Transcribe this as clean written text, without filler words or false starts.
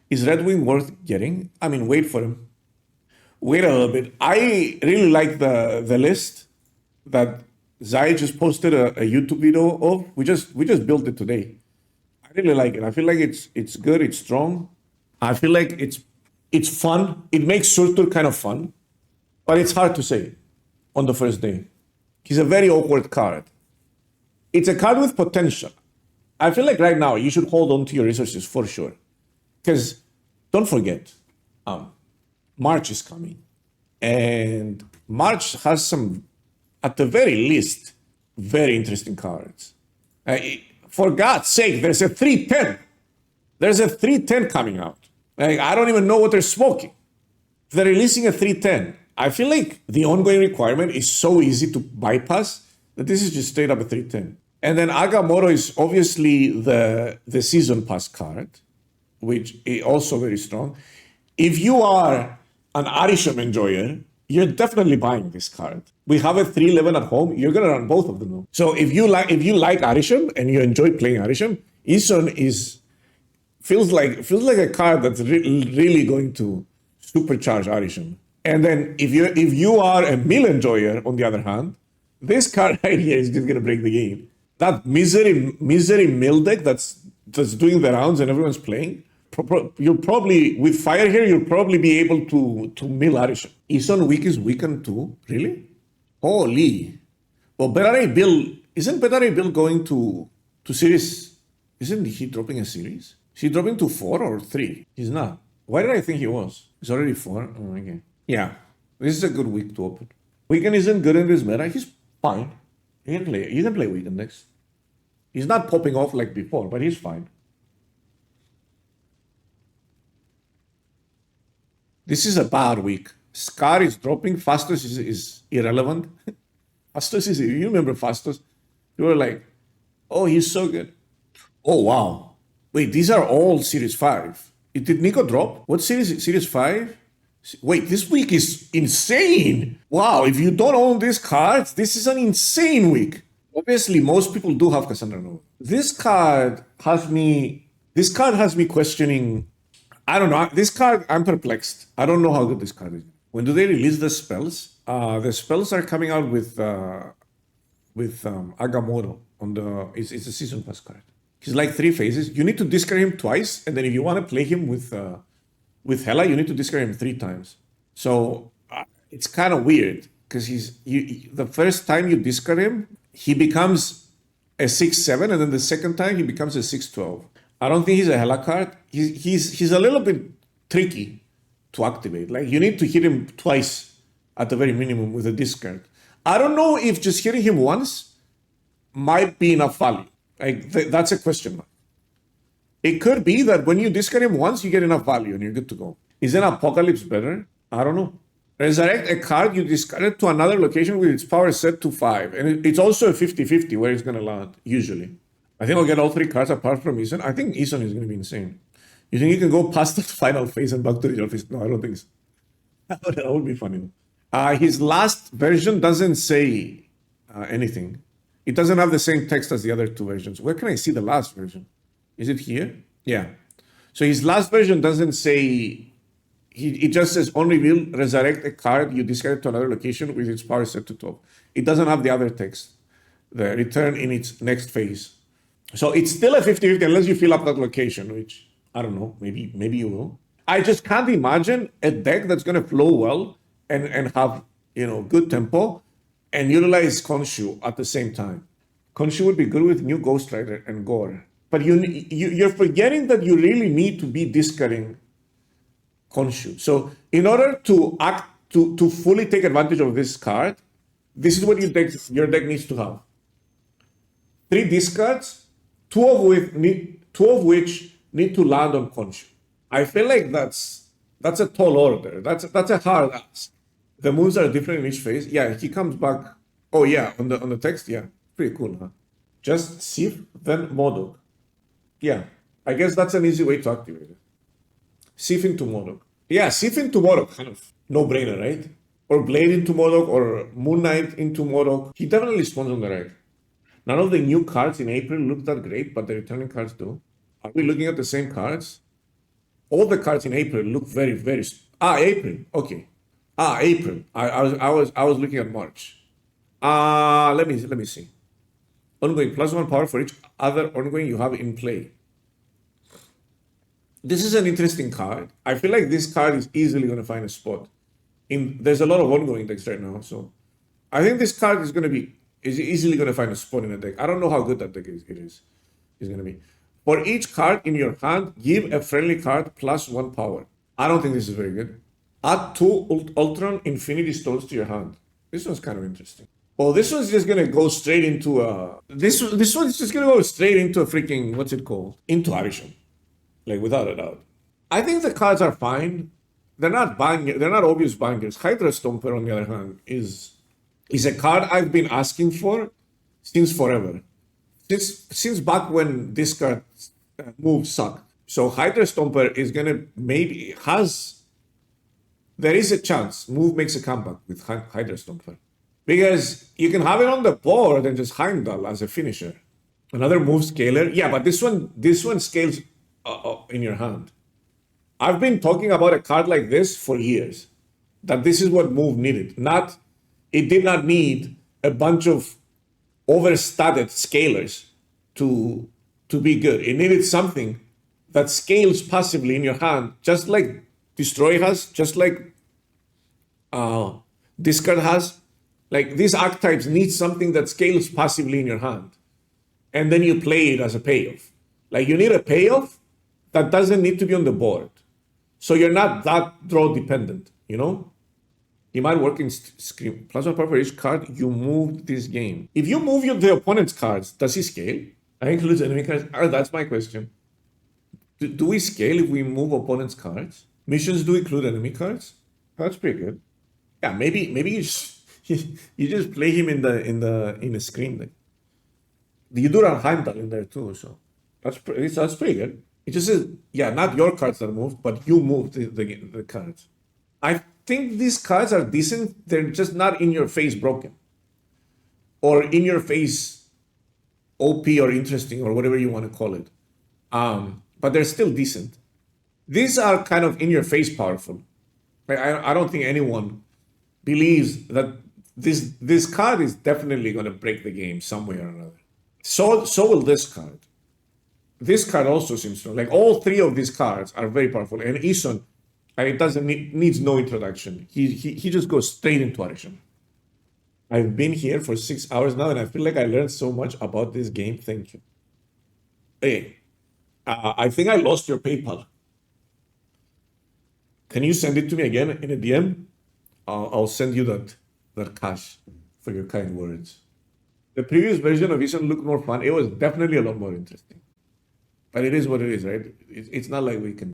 Is Red Wing worth getting? I mean, wait for him. Wait a little bit. I really like the list that Zai just posted a YouTube video of. We just built it today. I really like it. I feel like it's good. It's strong. I feel like it's fun. It makes Surtur kind of fun, but it's hard to say on the first day. He's a very awkward card. It's a card with potential. I feel like right now you should hold on to your resources for sure, because don't forget, March is coming, and March has some, at the very least, very interesting cards. Uh, for God's sake, there's a 310. There's a 310 coming out. Like, I don't even know what they're smoking. They're releasing a 310. I feel like the ongoing requirement is so easy to bypass that this is just straight up a 310. And then Agamotto is obviously the season pass card, which is also very strong. If you are an Arisham enjoyer, you're definitely buying this card. We have a 311 at home. You're gonna run both of them now. So if you like Arisham and you enjoy playing Arisham, Ison feels like a card that's really going to supercharge Arisham. And then if you are a mill enjoyer, on the other hand, this card right here is just gonna break the game. That misery mill deck that's doing the rounds and everyone's playing. You'll probably, with fire here, you'll probably be able to mill Arisham. Ison weak is weakened too? Really? Holy. Well, isn't Betare Bill going to series? Isn't he dropping a series? Is he dropping to 4 or 3? He's not. Why did I think he was? He's already 4? Oh, okay. Yeah. This is a good week to open. Weekend isn't good in this meta. He's fine. You can play Weekend next. He's not popping off like before, but he's fine. This is a bad week. Scar is dropping. Fastos is irrelevant. Fastos is, you remember Fastos? You were like, oh, he's so good. Oh, wow. Wait, these are all Series 5. Did Nico drop? What series? Series 5? Wait, this week is insane. Wow, if you don't own these cards, this is an insane week. Obviously, most people do have Cassandra Nova. This card has me questioning. I don't know. This card, I'm perplexed. I don't know how good this card is. When do they release the spells? The spells are coming out with Agamotto on it's a season pass card. He's like 3 phases. You need to discard him twice, and then if you want to play him with Hela, you need to discard him 3 times. So it's kind of weird because the first time you discard him, he becomes a 6/7, and then the second time he becomes a 6/12. I don't think he's a Hela card. He's a little bit tricky to activate. Like, you need to hit him twice at the very minimum with a discard. I don't know if just hitting him once might be enough value. Like, that's a question mark. It could be that when you discard him once, you get enough value and you're good to go. Is an Apocalypse better? I don't know. Resurrect a card you discarded to another location with its power set to 5. And it's also a 50-50 where it's going to land, usually. I think I'll get all 3 cards apart from Ison. I think Ison is going to be insane. You think you can go past that final phase and back to the original phase? No, I don't think so. That would be funny. His last version doesn't say anything. It doesn't have the same text as the other 2 versions. Where can I see the last version? Is it here? Yeah. So his last version doesn't say, it just says on reveal, resurrect a card you discarded to another location with its power set to 12. It doesn't have the other text, the return in its next phase. So it's still a 50-50 unless you fill up that location, which I don't know, maybe you will. I just can't imagine a deck that's going to flow well and have, good tempo and utilize Khonshu at the same time. Khonshu would be good with new Ghost Rider and Gore. But you're forgetting that you really need to be discarding Khonshu. So in order to fully take advantage of this card, this is what your deck needs to have. 3 discards, two of which need to land on Khonshu. I feel like that's a tall order. That's a hard ask. The moves are different in each phase. Yeah, he comes back. Oh yeah, on the text, yeah. Pretty cool, huh? Just Sif, then Modok. Yeah, I guess that's an easy way to activate it. Sif into Modok. Yeah, Sif into Modok, kind of no-brainer, right? Or Blade into Modok, or Moon Knight into Modok. He definitely spawns on the right. None of the new cards in April look that great, but the returning cards do. Are we looking at the same cards? all the cards in April look very, very. April. Okay. April. I was looking at March. Let me see. Ongoing +1 power for each other ongoing you have in play. This is an interesting card. I feel like this card is easily going to find a spot. There's a lot of ongoing decks right now, so I think this card is easily going to find a spot in a deck. I don't know how good that deck is. Is going to be. For each card in your hand, give a friendly card +1 power. I don't think this is very good. Add 2 Ultron Infinity Stones to your hand. This one's kind of interesting. Well, this one's just gonna go straight into this one's just gonna go straight into a freaking, what's it called? Into Arishan. Like, without a doubt. I think the cards are fine. They're not obvious bangers. Hydra Stomper, on the other hand, is a card I've been asking for since forever. Since back when this card move sucked. So Hydra Stomper is gonna there is a chance move makes a comeback with Hydra Stomper. Because you can have it on the board and just Heimdall as a finisher. Another move scaler. Yeah, but this one scales in your hand. I've been talking about a card like this for years. That this is what move needed. It did not need a bunch of overstudded scalers to be good. It needed something that scales passively in your hand, just like Destroy has, just like Discard has. Like, these archetypes need something that scales passively in your hand. And then you play it as a payoff. Like, you need a payoff that doesn't need to be on the board. So you're not that draw dependent, you know? You might work in Scream. +1 power for each card you moved this game. If you move the opponent's cards, does he scale? I include enemy cards. That's my question. Do we scale if we move opponent's cards? Missions do include enemy cards? That's pretty good. Yeah, maybe you just play him in a screen deck. You do run Heimdall in there too, so that's pretty good. It just says, yeah, not your cards are moved, but you moved the cards. I think these cards are decent. They're just not in your face broken, or in your face OP or interesting or whatever you want to call it. But they're still decent. These are kind of in your face powerful. I don't think anyone believes that this card is definitely going to break the game some way or another. So will this card. This card also seems strong. Like, all three of these cards are very powerful. And Isun, it needs no introduction. He just goes straight into Arishan. I've been here for 6 hours now, and I feel like I learned so much about this game. Thank you. Hey, I think I lost your PayPal. Can you send it to me again in a DM? I'll send you that cash for your kind words. The previous version of Isun looked more fun. It was definitely a lot more interesting. But it is what it is, right? It's not like we can